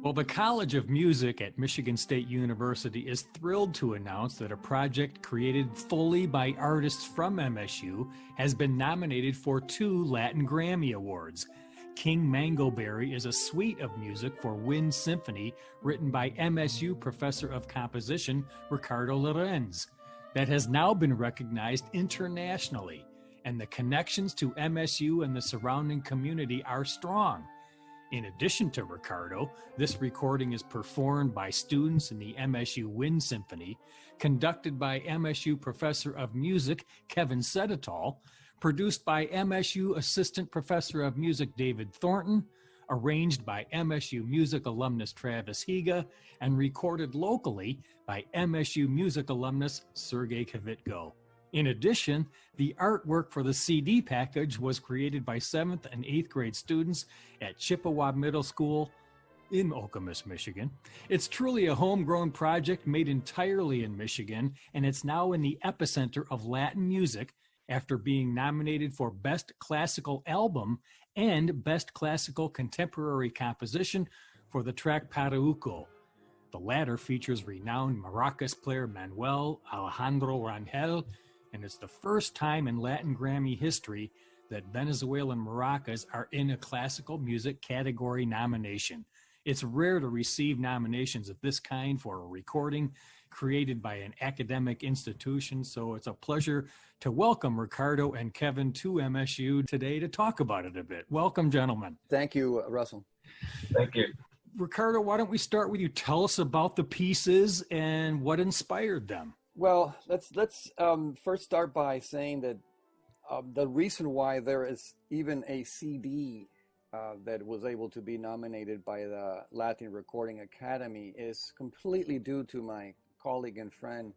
Well, the College of Music at Michigan State University is thrilled to announce that a project created fully by artists from MSU has been nominated for 2 Latin Grammy Awards. King Mangoberry is a suite of music for wind symphony written by MSU professor of composition Ricardo Lorenz that has now been recognized internationally, and the connections to MSU and the surrounding community are strong. In addition to Ricardo, this recording is performed by students in the MSU Wind Symphony, conducted by MSU Professor of Music Kevin Sedetol, produced by MSU Assistant Professor of Music David Thornton, arranged by MSU Music alumnus Travis Higa, and recorded locally by MSU Music alumnus Sergei Kvitko. In addition, the artwork for the CD package was created by 7th and 8th grade students at Chippewa Middle School in Okemos, Michigan. It's truly a homegrown project made entirely in Michigan, and it's now in the epicenter of Latin music after being nominated for Best Classical Album and Best Classical Contemporary Composition for the track Pataruco. The latter features renowned maracas player Manuel Alejandro Rangel, and it's the first time in Latin Grammy history that Venezuelan maracas are in a classical music category nomination. It's rare to receive nominations of this kind for a recording created by an academic institution, so it's a pleasure to welcome Ricardo and Kevin to MSU today to talk about it a bit. Welcome, gentlemen. Thank you, Russell. Thank you. Ricardo, why don't we start with you? Tell us about the pieces and what inspired them. Well, let's first start by saying that the reason why there is even a CD that was able to be nominated by the Latin Recording Academy is completely due to my colleague and friend,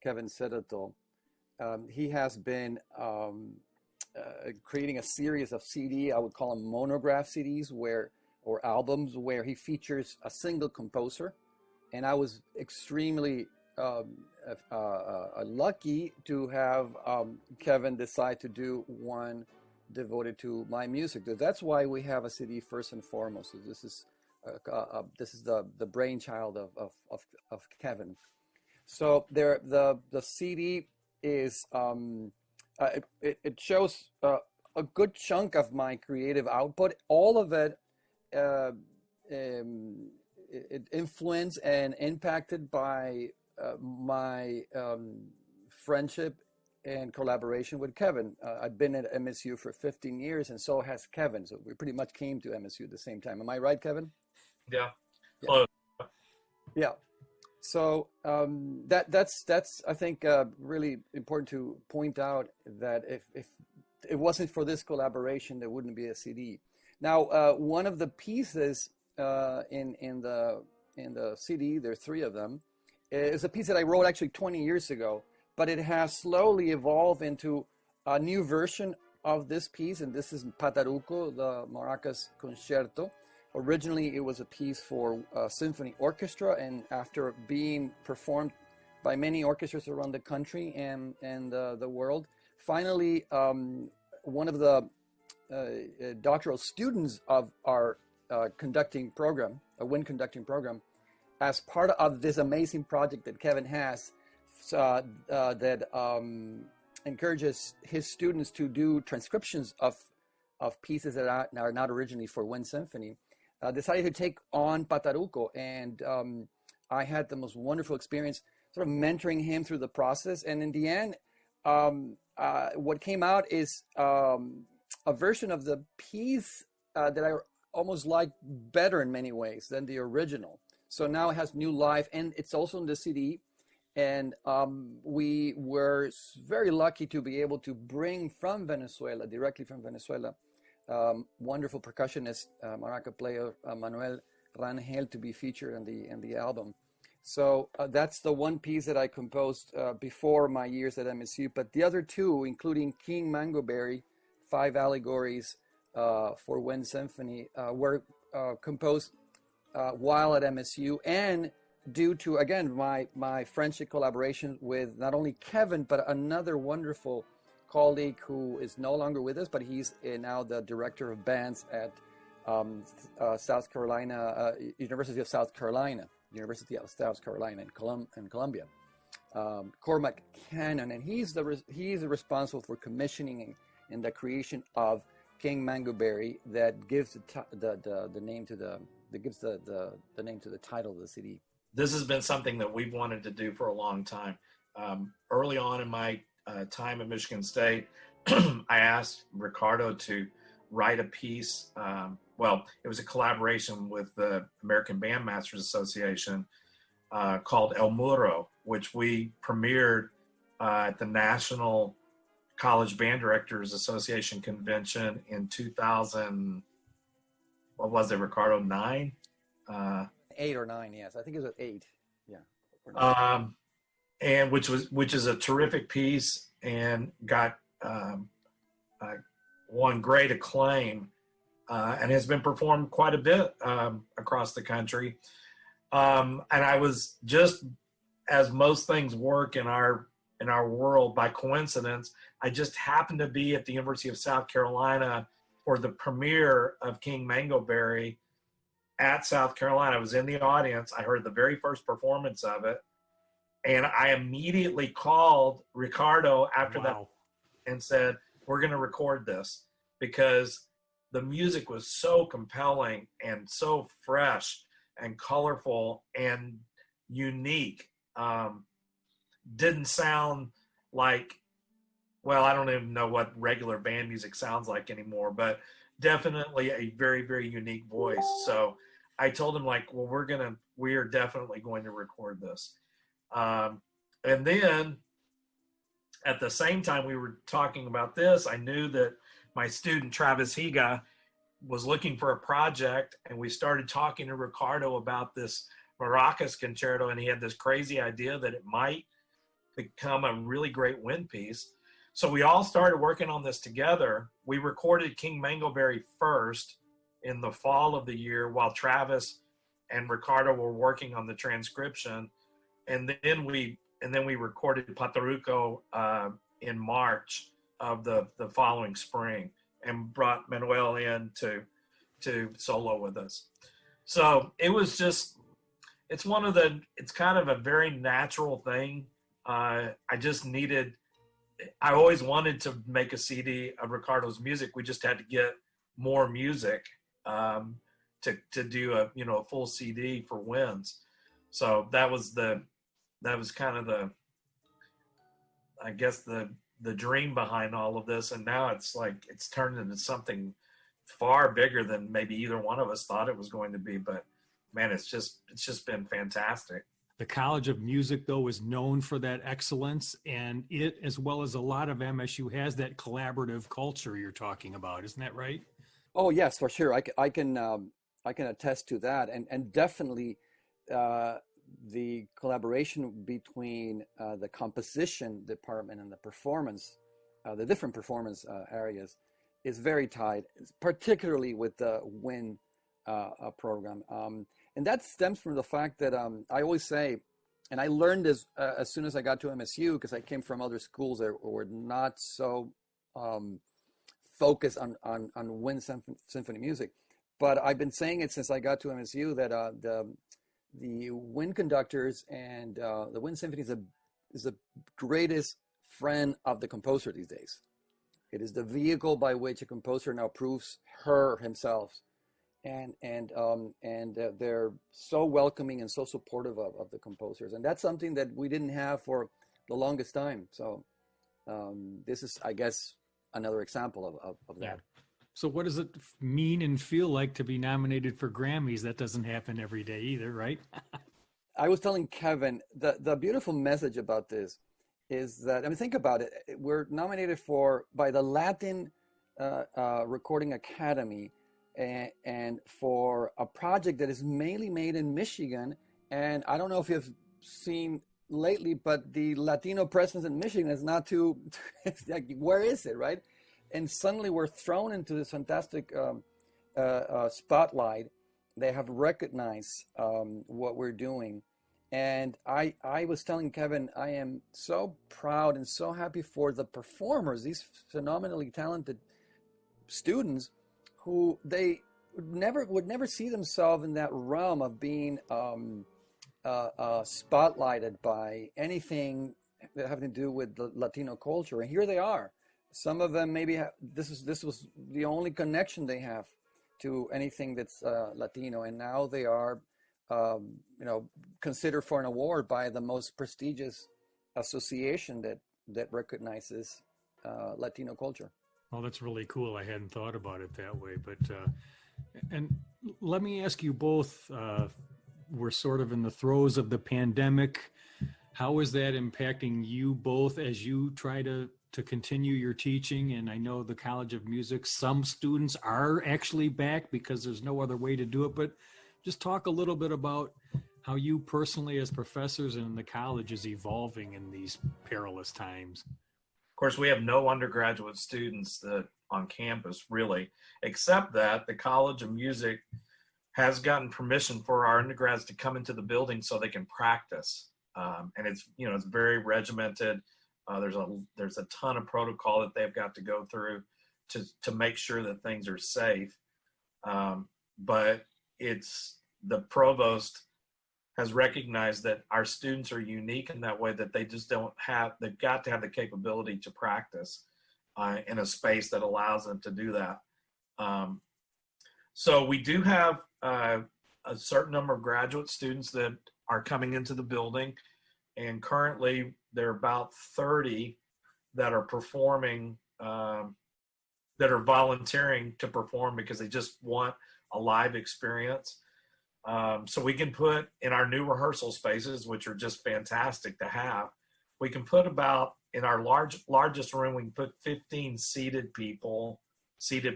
Kevin Sedetol. He has been creating a series of CD, I would call them monograph CDs or albums where he features a single composer. And I was extremely lucky to have Kevin decide to do one devoted to my music. That's why we have a CD first and foremost. So this is the brainchild of Kevin. So the CD is it shows a good chunk of my creative output. All of it influenced and impacted by my friendship and collaboration with Kevin. I've been at MSU for 15 years, and so has Kevin. So we pretty much came to MSU at the same time. Am I right, Kevin? Yeah. Yeah. So that's I think really important to point out that if it wasn't for this collaboration, there wouldn't be a CD. Now, one of the pieces in the CD, there are 3 of them, is a piece that I wrote actually 20 years ago, but it has slowly evolved into a new version of this piece, and this is Pataruco, the Maracas Concerto. Originally, it was a piece for a symphony orchestra, and after being performed by many orchestras around the country and the world, finally, one of the doctoral students of our conducting program, a wind conducting program, as part of this amazing project that Kevin has that encourages his students to do transcriptions of pieces that are not originally for wind symphony, decided to take on Pataruco. And I had the most wonderful experience sort of mentoring him through the process. And in the end, what came out is a version of the piece that I almost like better in many ways than the original. So now it has new life, and it's also in the CD. And we were very lucky to be able to bring from Venezuela, directly from Venezuela, wonderful percussionist, maraca player Manuel Rangel, to be featured in the album. So that's the one piece that I composed before my years at MSU. But the other 2, including King Mangoberry, 5 allegories for wind symphony, were composed while at MSU, and due to, again, my friendship collaboration with not only Kevin, but another wonderful colleague who is no longer with us, but he's now the director of bands at South Carolina, University of South Carolina, in Columbia. Cormac Cannon, and he's responsible for commissioning and the creation of King Mangoberry that gives the name to the name to the title of the CD. This has been something that we've wanted to do for a long time. Early on in my time at Michigan State, I asked Ricardo to write a piece. Well, it was a collaboration with the American Bandmasters Association called El Muro, which we premiered at the National College Band Directors Association convention in 2000. What was it, Ricardo? 9? 8 or 9, yes. I think it was 8. Yeah. And which is a terrific piece and got won great acclaim and has been performed quite a bit across the country. And I was just, as most things work in our world, by coincidence, I just happened to be at the University of South Carolina for the premiere of King Mangoberry at South Carolina. I was in the audience. I heard the very first performance of it. And I immediately called Ricardo after that and said, we're going to record this, because the music was so compelling and so fresh and colorful and unique. Didn't sound like, well, I don't even know what regular band music sounds like anymore, but definitely a very, very unique voice. So I told him, like, well, we are definitely going to record this. And then at the same time we were talking about this, I knew that my student, Travis Higa, was looking for a project, and we started talking to Ricardo about this Maracas Concerto, and he had this crazy idea that it might become a really great wind piece. So we all started working on this together. We recorded King Mangoberry first in the fall of the year while Travis and Ricardo were working on the transcription. And then we recorded Pataruco in March of the following spring, and brought Manuel in to solo with us. So it was just, it's kind of a very natural thing. I always wanted to make a CD of Ricardo's music. We just had to get more music to do a full CD for Winds. So that was kind of I guess the dream behind all of this. And now it's turned into something far bigger than maybe either one of us thought it was going to be. But man, it's just been fantastic. The College of Music, though, is known for that excellence, and it, as well as a lot of MSU, has that collaborative culture you're talking about. Isn't that right? Oh yes, for sure. I can attest to that, and definitely the collaboration between the composition department and the performance, the different performance areas, is very tight, particularly with the WIN program. And that stems from the fact that I always say, and I learned this as soon as I got to MSU, because I came from other schools that were not so focused on wind symphony music. But I've been saying it since I got to MSU that the wind conductors and the wind symphony is the greatest friend of the composer these days. It is the vehicle by which a composer now proves himself. And they're so welcoming and so supportive of the composers, and that's something that we didn't have for the longest time. So this is, I guess, another example of that. So what does it mean and feel like to be nominated for Grammys? That doesn't happen every day either, right? I was telling Kevin, the beautiful message about this is that, I mean, think about it. We're nominated by the Latin Recording Academy, and for a project that is mainly made in Michigan. And I don't know if you've seen lately, but the Latino presence in Michigan is not too, like, where is it, right? And suddenly we're thrown into this fantastic spotlight. They have recognized what we're doing. And I was telling Kevin, I am so proud and so happy for the performers, these phenomenally talented students, who they would never see themselves in that realm of being spotlighted by anything having to do with the Latino culture, and here they are. Some of them maybe this was the only connection they have to anything that's Latino, and now they are, considered for an award by the most prestigious association that recognizes Latino culture. Oh, that's really cool. I hadn't thought about it that way, but and let me ask you both. We're sort of in the throes of the pandemic. How is that impacting you both as you try to continue your teaching? And I know the College of Music, some students are actually back because there's no other way to do it, but just talk a little bit about how you personally as professors and the college is evolving in these perilous times. Of course, we have no undergraduate students on campus really, except that the College of Music has gotten permission for our undergrads to come into the building so they can practice. And it's very regimented. There's a ton of protocol that they've got to go through to make sure that things are safe. But the provost has recognized that our students are unique in that way, that they've got to have the capability to practice in a space that allows them to do that. So we do have a certain number of graduate students that are coming into the building, and currently there are about 30 that are performing, that are volunteering to perform because they just want a live experience. So we can put in our new rehearsal spaces, which are just fantastic to have, we can put in our largest room, we can put 15 seated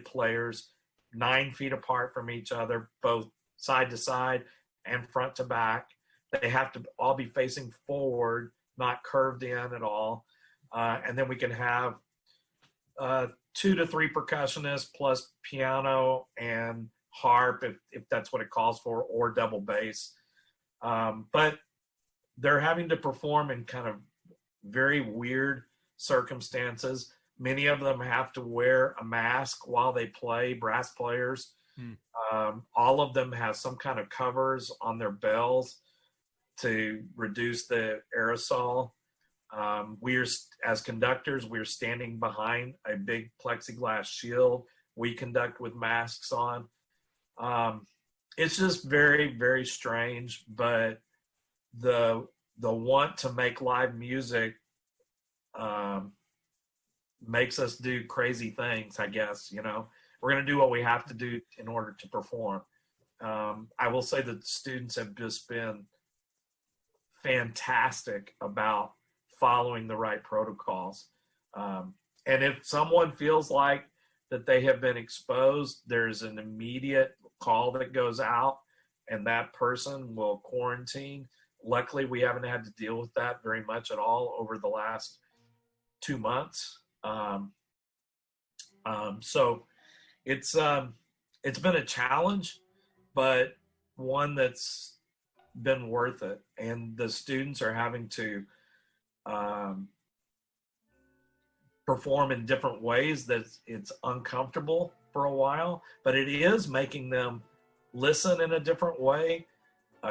players, 9 feet apart from each other, both side to side and front to back. They have to all be facing forward, not curved in at all. And then we can have 2 to 3 percussionists plus piano and harp, if that's what it calls for, or double bass. But they're having to perform in kind of very weird circumstances. Many of them have to wear a mask while they play, brass players. All of them have some kind of covers on their bells to reduce the aerosol. As conductors, we're standing behind a big plexiglass shield. We conduct with masks on. It's just very, very strange, but the want to make live music makes us do crazy things, I guess. We're going to do what we have to do in order to perform. I will say that the students have just been fantastic about following the right protocols. And if someone feels like that they have been exposed, there's an immediate call that goes out and that person will quarantine. Luckily, we haven't had to deal with that very much at all over the last 2 months. So it's been a challenge, but one that's been worth it. And the students are having to perform in different ways that it's uncomfortable for a while, but it is making them listen in a different way,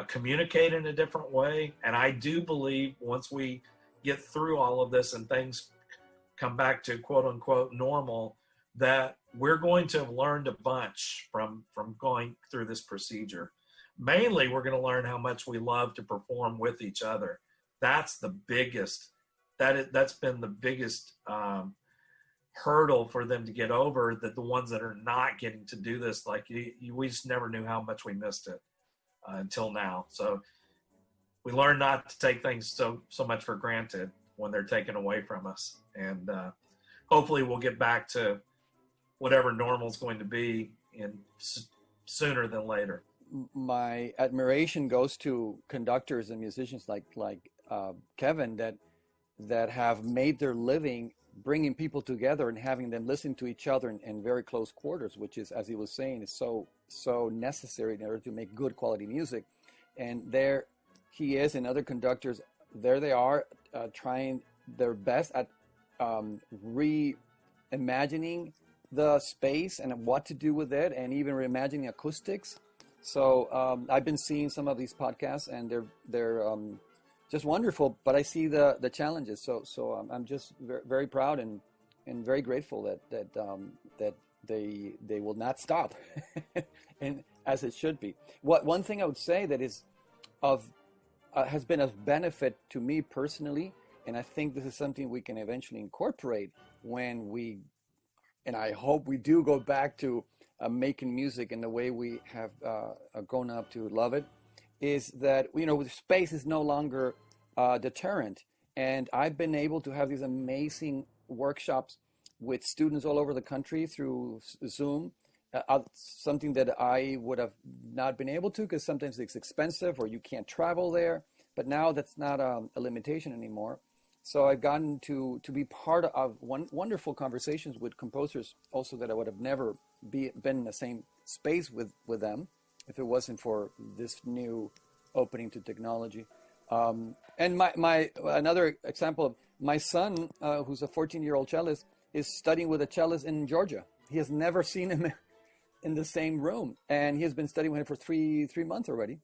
communicate in a different way. And I do believe once we get through all of this and things come back to quote unquote normal, that we're going to have learned a bunch from going through this procedure. Mainly, we're going to learn how much we love to perform with each other. That's the biggest, that's been the biggest hurdle for them to get over, that the ones that are not getting to do this, we just never knew how much we missed it until now. So we learn not to take things so much for granted when they're taken away from us. And hopefully we'll get back to whatever normal is going to be sooner than later. My admiration goes to conductors and musicians like Kevin that have made their living bringing people together and having them listen to each other in very close quarters, which is, as he was saying, is so necessary in order to make good quality music. And there he is, and other conductors, there they are, trying their best at reimagining the space and what to do with it, and even reimagining acoustics. So I've been seeing some of these podcasts, and they're just wonderful. But I see the challenges. So I'm just very, very proud and very grateful that they will not stop, and as it should be. One thing I would say that is has been of benefit to me personally, and I think this is something we can eventually incorporate when we, and I hope we do, go back to making music in the way we have grown up to love it, is that, space is no longer deterrent. And I've been able to have these amazing workshops with students all over the country through Zoom, something that I would have not been able to, because sometimes it's expensive or you can't travel there. But now that's not a limitation anymore. So I've gotten to be part of wonderful conversations with composers also that I would have never been in the same space with them if it wasn't for this new opening to technology. And my another example, my son, who's a 14-year-old cellist, is studying with a cellist in Georgia. He has never seen him in the same room, and he has been studying with him for three months already.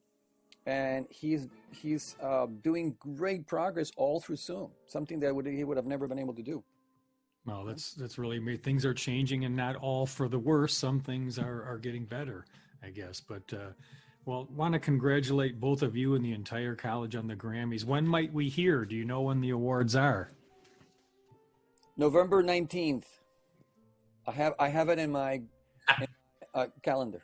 And he's doing great progress all through Zoom, something that he would have never been able to do. Well, that's really amazing. Things are changing, and not all for the worse. Some things are getting better, I guess. But want to congratulate both of you and the entire college on the Grammys. When might we hear? Do you know when the awards are? November 19th. I have it in my calendar.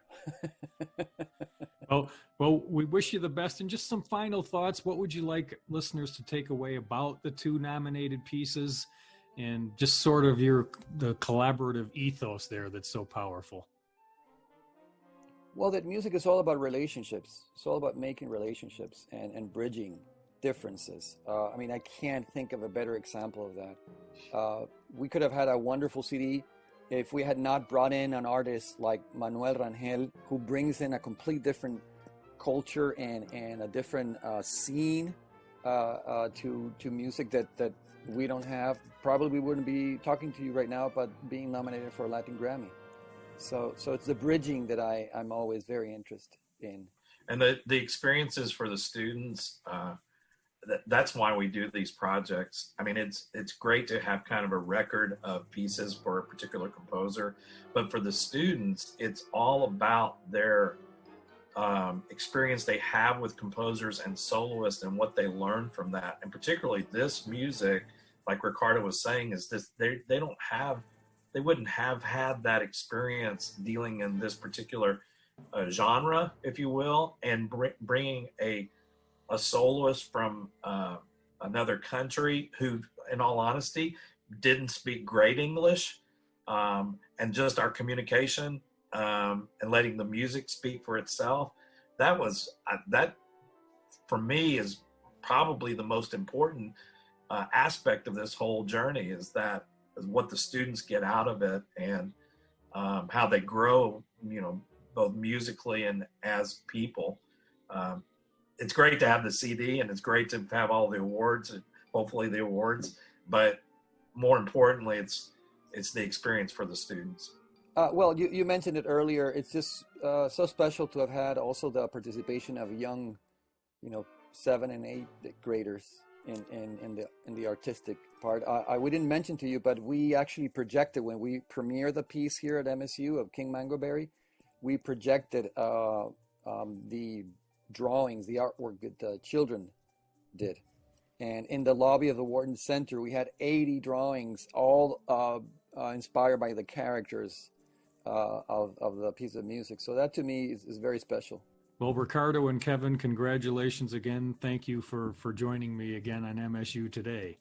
Well, we wish you the best. And just some final thoughts. What would you like listeners to take away about the two nominated pieces, and just sort of the collaborative ethos there that's so powerful? Well, that music is all about relationships. It's all about making relationships and bridging differences. I can't think of a better example of that. We could have had a wonderful CD if we had not brought in an artist like Manuel Rangel, who brings in a complete different culture and a different scene to music that we don't have. Probably we wouldn't be talking to you right now about being nominated for a Latin Grammy. So it's the bridging that I'm always very interested in. And the experiences for the students, that's why we do these projects. It's great to have kind of a record of pieces for a particular composer, but for the students, it's all about their experience they have with composers and soloists and what they learn from that. And particularly this music, like Ricardo was saying, is this, they wouldn't have had that experience dealing in this particular genre, if you will, and bringing a soloist from another country who, in all honesty, didn't speak great English, and just our communication and letting the music speak for itself. That for me is probably the most important aspect of this whole journey, is what the students get out of it, and how they grow, both musically and as people. It's great to have the CD, and it's great to have all the awards, hopefully the awards, but more importantly, it's the experience for the students. Well, you mentioned it earlier. It's just so special to have had also the participation of young, 7 and 8 graders in the artistic part. We didn't mention to you, but we actually projected, when we premiered the piece here at MSU of King Mangoberry, we projected the drawings, the artwork that the children did. And in the lobby of the Wharton Center, we had 80 drawings, all inspired by the characters of the piece of music. So that to me is very special. Well, Ricardo and Kevin, congratulations again. Thank you for joining me again on MSU Today.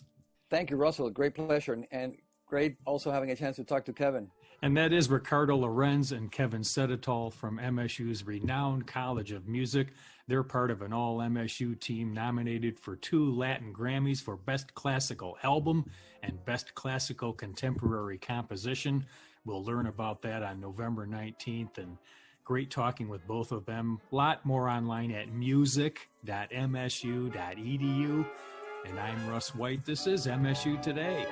Thank you, Russell. Great pleasure. And great also having a chance to talk to Kevin. And that is Ricardo Lorenz and Kevin Sedetol from MSU's renowned College of Music. They're part of an all-MSU team nominated for 2 Latin Grammys for Best Classical Album and Best Classical Contemporary Composition. We'll learn about that on November 19th, and great talking with both of them. A lot more online at music.msu.edu. And I'm Russ White. This is MSU Today.